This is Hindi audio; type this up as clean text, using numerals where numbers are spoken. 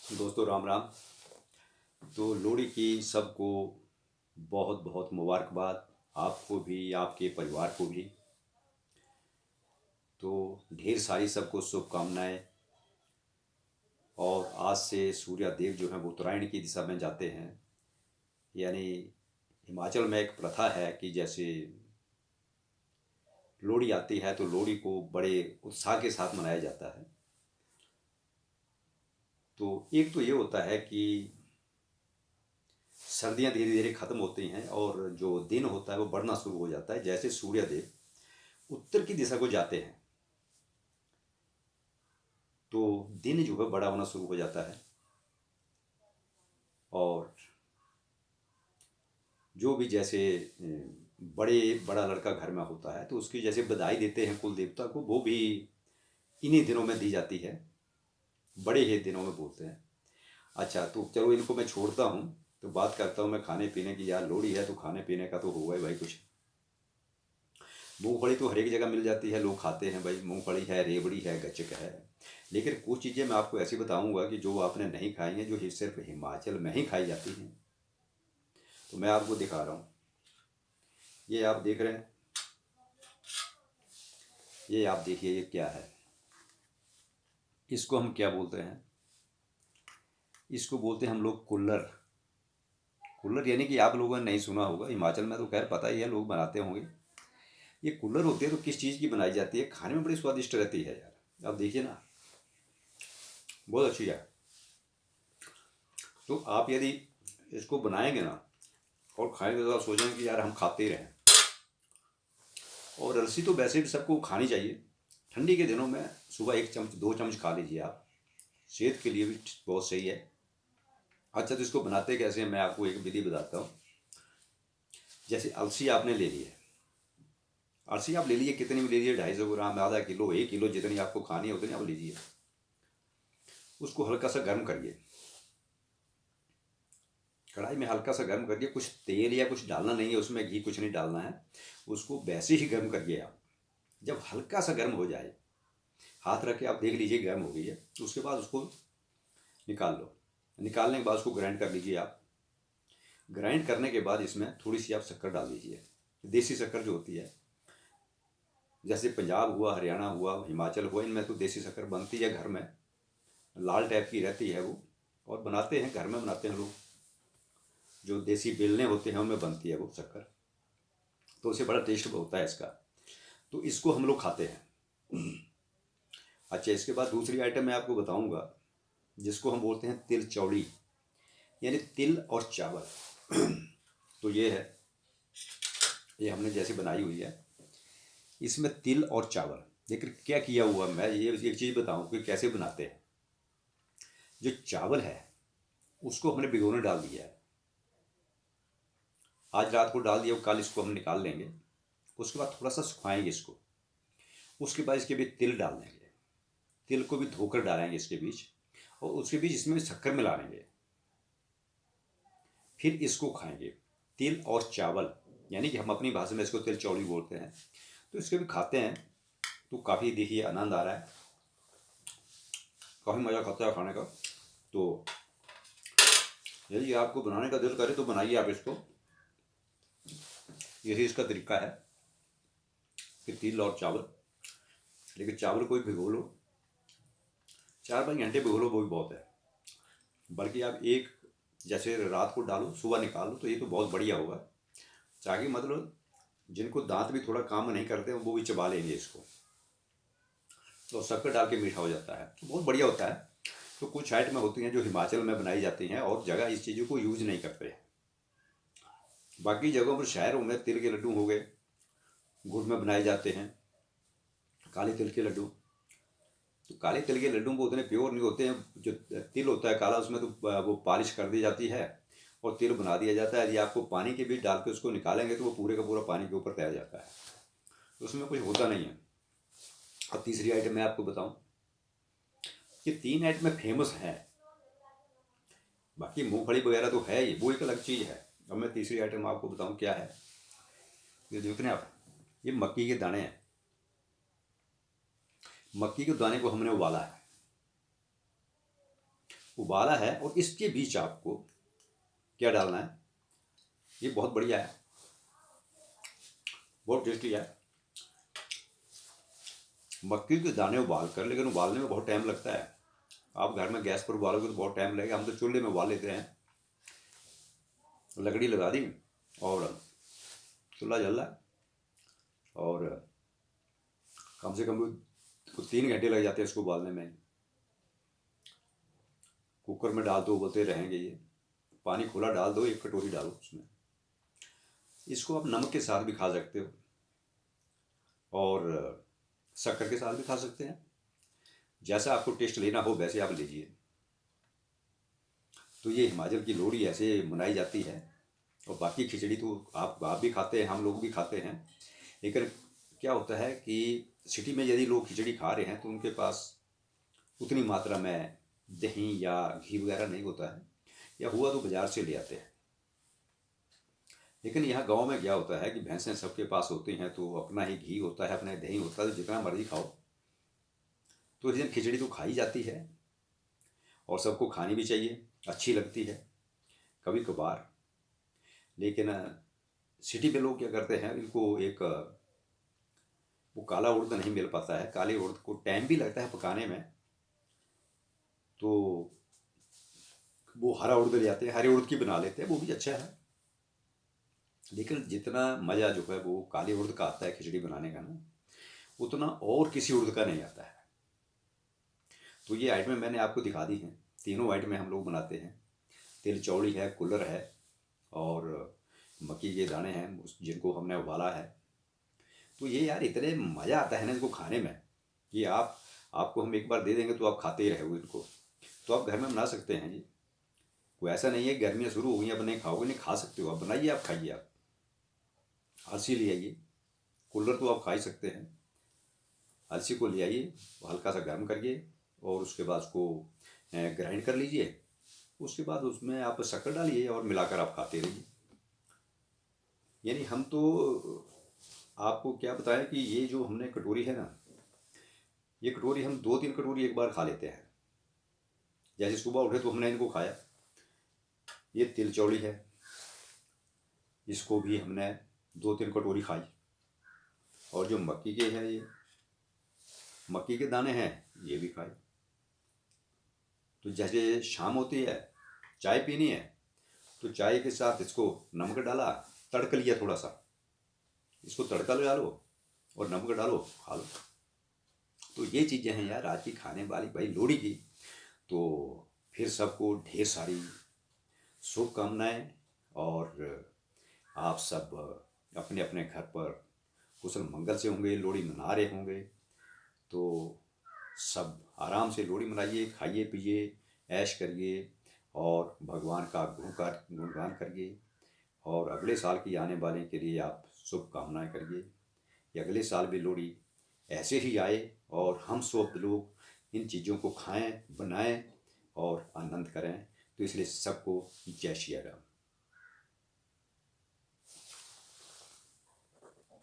दोस्तों राम राम। तो लोहड़ी की सबको बहुत बहुत मुबारकबाद। आपको भी, आपके परिवार को भी। तो ढेर सारी सबको शुभकामनाएं। और आज से सूर्य देव जो हैं वो उत्तरायण की दिशा में जाते हैं। यानी हिमाचल में एक प्रथा है कि जैसे लोहड़ी आती है तो लोहड़ी को बड़े उत्साह के साथ मनाया जाता है। तो एक तो ये होता है कि सर्दियाँ धीरे धीरे ख़त्म होती हैं और जो दिन होता है वो बढ़ना शुरू हो जाता है। जैसे सूर्य देव उत्तर की दिशा को जाते हैं तो दिन जो है बड़ा होना शुरू हो जाता है। और जो भी जैसे बड़े बड़ा लड़का घर में होता है तो उसकी जैसे बधाई देते हैं कुल देवता को, वो भी इन्हीं दिनों में दी जाती है। बड़े ही दिनों में बोलते हैं। अच्छा, तो चलो इनको मैं छोड़ता हूँ। तो बात करता हूँ मैं खाने पीने की। यार लोहड़ी है तो खाने पीने का तो होगा ही भाई कुछ। मूंगफली तो हर एक जगह मिल जाती है, लोग खाते हैं भाई। मूंगफली है, रेवड़ी है, गच्चक है। लेकिन कुछ चीज़ें मैं आपको ऐसी बताऊंगा कि जो आपने नहीं खाई हैं, जो सिर्फ हिमाचल में ही खाई जाती हैं। तो मैं आपको दिखा रहा हूँ। ये आप देख रहे हैं, ये आप देखिए ये क्या है। इसको हम क्या बोलते हैं? इसको बोलते हैं हम लोग कुल्लर। कुल्लर यानी कि आप लोगों ने नहीं सुना होगा, हिमाचल में तो खैर पता ही है, लोग बनाते होंगे। ये कुल्लर होती है तो किस चीज़ की बनाई जाती है? खाने में बड़ी स्वादिष्ट रहती है यार, आप देखिए ना, बहुत अच्छी है। तो आप यदि इसको बनाएंगे ना और खाएंगे तो आप सोचेंगे कि यार हम खाते ही रहें। और लस्सी तो वैसे भी सबको खानी चाहिए। ठंडी के दिनों में सुबह 1 चम्मच 2 चम्मच खा लीजिए आप, सेहत के लिए भी बहुत सही है। अच्छा, तो इसको बनाते कैसे हैं मैं आपको एक विधि बताता हूँ। जैसे अलसी आपने ले ली है। अलसी आप ले लीजिए, कितनी भी ले लीजिए, 250 ग्राम, आधा किलो, 1 किलो, जितनी आपको खानी है उतनी आप लीजिए। उसको हल्का सा गर्म करिए, कढ़ाई में हल्का सा गर्म करिए। कुछ तेल या कुछ डालना नहीं है उसमें, घी कुछ नहीं डालना है। उसको वैसे ही गर्म करिए आप। जब हल्का सा गर्म हो जाए, हाथ रख के आप देख लीजिए गर्म हो गई है, तो उसके बाद उसको निकाल लो। निकालने के बाद उसको ग्राइंड कर लीजिए आप। ग्राइंड करने के बाद इसमें थोड़ी सी आप शक्कर डाल दीजिए, देसी शक्कर जो होती है। जैसे पंजाब हुआ, हरियाणा हुआ, हिमाचल हुआ, इनमें तो देसी शक्कर बनती है घर में। लाल टाइप की रहती है वो। और बनाते हैं, घर में बनाते हैं लोग। जो देसी बेलने होते हैं उनमें बनती है वो शक्कर। तो उसे बड़ा टेस्ट होता है इसका। तो इसको हम लोग खाते हैं। अच्छा, इसके बाद दूसरी आइटम मैं आपको बताऊंगा, जिसको हम बोलते हैं तिल चौड़ी, यानी तिल और चावल। तो ये है, ये हमने जैसे बनाई हुई है। इसमें तिल और चावल, लेकिन क्या किया हुआ मैं ये एक चीज़ बताऊं कि कैसे बनाते हैं। जो चावल है उसको हमने भिगोने डाल दिया है। आज रात को डाल दिया, कल इसको हम निकाल लेंगे। उसके बाद थोड़ा सा सुखाएंगे इसको। उसके बाद इसके बीच तिल डाल देंगे। तिल को भी धोकर डालेंगे इसके बीच। और उसके बीच इसमें शक्कर मिला लेंगे। फिर इसको खाएंगे, तिल और चावल। यानी कि हम अपनी भाषा में इसको तिल चौड़ी बोलते हैं। तो इसके भी खाते हैं। तो काफ़ी देखिए आनंद आ रहा है, काफ़ी मज़ा खाता है खाने का। तो यदि आपको बनाने का दिल करे तो बनाइए आप इसको। यही इसका तरीका है कि तिल और चावल। लेकिन चावल को भी भिगो लो, 4-5 घंटे भिगो लो, वो भी बहुत है। बल्कि आप एक, जैसे रात को डालो सुबह निकालो, तो ये तो बहुत बढ़िया होगा। ताकि मतलब जिनको दांत भी थोड़ा काम नहीं करते वो भी चबा लेंगे इसको। तो शक्कर डाल के मीठा हो जाता है, तो बहुत बढ़िया होता है। तो कुछ आइटमें होती हैं जो हिमाचल में बनाई जाती हैं और जगह इस चीज़ों को यूज नहीं करते। बाकी जगहों पर, शहरों में तिल के लड्डू हो गए, गुड़ में बनाए जाते हैं। काले तिल के लड्डू, तो काले तिल के लड्डू वो उतने प्योर नहीं होते हैं। जो तिल होता है काला, उसमें तो वो पॉलिश कर दी जाती है और तिल बना दिया जाता है। यदि आपको पानी के बीच डाल के उसको निकालेंगे तो वो पूरे का पूरा पानी के ऊपर तैर जाता है, तो उसमें कुछ होता नहीं है। अब तीसरी आइटम मैं आपको बताऊं, ये 3 आइटम फेमस हैं। बाकी मूंगफली वगैरह तो है ही, वो एक अलग चीज़ है। अब मैं तीसरी आइटम आपको बताऊं क्या है। ये देख रहे हैं आप, ये मक्की के दाने हैं। मक्की के दाने को हमने उबाला है। उबाला है और इसके बीच आपको क्या डालना है, ये बहुत बढ़िया है, बहुत टेस्टी है। मक्की के दाने उबाल कर, लेकिन उबालने में बहुत टाइम लगता है। आप घर में गैस पर उबालोगे तो बहुत टाइम लगेगा, हम तो चूल्हे में उबाल लेते हैं। लकड़ी लगा दी और चूल्हा जल रहा है, और कम से कम 3 घंटे लग जाते हैं इसको उबालने में। कुकर में डाल दो, उबलते रहेंगे ये। पानी खुला डाल दो, 1 कटोरी डालो उसमें। इसको आप नमक के साथ भी खा सकते हो और शक्कर के साथ भी खा सकते हैं, जैसा आपको टेस्ट लेना हो वैसे आप लीजिए। तो ये हिमाचल की लोहड़ी ऐसे मनाई जाती है। और बाकी खिचड़ी तो आप भी खाते हैं, हम लोग भी खाते हैं। लेकिन क्या होता है कि सिटी में यदि लोग खिचड़ी खा रहे हैं तो उनके पास उतनी मात्रा में दही या घी वगैरह नहीं होता है, या हुआ तो बाज़ार से ले आते हैं। लेकिन यहाँ गांव में क्या होता है कि भैंसें सबके पास होती हैं, तो अपना ही घी होता है, अपना ही दही होता है, तो जितना मर्जी खाओ। तो इस दिन खिचड़ी तो खाई जाती है और सबको खानी भी चाहिए, अच्छी लगती है कभी कभार। लेकिन सिटी में लोग क्या करते हैं, इनको एक वो काला उड़द नहीं मिल पाता है, काले उड़द को टाइम भी लगता है पकाने में, तो वो हरा उड़द ले आते हैं, हरे उड़द की बना लेते हैं, वो भी अच्छा है। लेकिन जितना मज़ा जो है वो काले उड़द का आता है खिचड़ी बनाने का ना, उतना और किसी उड़द का नहीं आता है। तो ये आइटमें मैंने आपको दिखा दी हैं, तीनों आइटमें हम लोग बनाते हैं। तिल चौड़ी है, कुल्हड़ है, और मक्की के दाने हैं जिनको हमने उबाला है। तो ये यार इतने मज़ा आता है ना इसको खाने में कि आपको हम एक बार दे देंगे तो आप खाते ही रहोगे इनको। तो आप घर में बना सकते हैं जी, कोई ऐसा नहीं है गर्मियाँ शुरू हो गई अब नहीं खाओगे, नहीं खा सकते हो, आप बनाइए, आप खाइए, आप अलसी ले आइए। कुल्हड़ तो आप खा ही सकते हैं, अलसी को ले आइए, हल्का सा गर्म करिए और उसके बाद उसको ग्राइंड कर लीजिए। उसके बाद उसमें आप शक्कर डालिए और मिलाकर आप खाते रहिए। यानी हम तो आपको क्या बताएं कि ये जो हमने कटोरी है ना, ये कटोरी हम 2-3 कटोरी एक बार खा लेते हैं। जैसे सुबह उठे तो हमने इनको खाया। ये तिल चौड़ी है, इसको भी हमने 2-3 कटोरी खाई। और जो मक्की के हैं, ये मक्की के दाने हैं, ये भी खाए। तो जैसे शाम होती है, चाय पीनी है, तो चाय के साथ इसको नमक डाला, तड़क लिया थोड़ा सा, इसको तड़का लगा लो और नमक डालो, खा लो। तो ये चीज़ें हैं यार आज की खाने वाली भाई लोहड़ी की। तो फिर सबको ढेर सारी शुभकामनाएं, और आप सब अपने अपने घर पर कुशल मंगल से होंगे, लोहड़ी मना रहे होंगे। तो सब आराम से लोहड़ी मनाइए, खाइए पिए, ऐश करिए और भगवान का गुणगान करिए। और अगले साल की आने वाले के लिए आप शुभकामनाएं करिए कि अगले साल भी लोहड़ी ऐसे ही आए और हम सब लोग इन चीज़ों को खाएं, बनाएं और आनंद करें। तो इसलिए सबको जय श्री राम।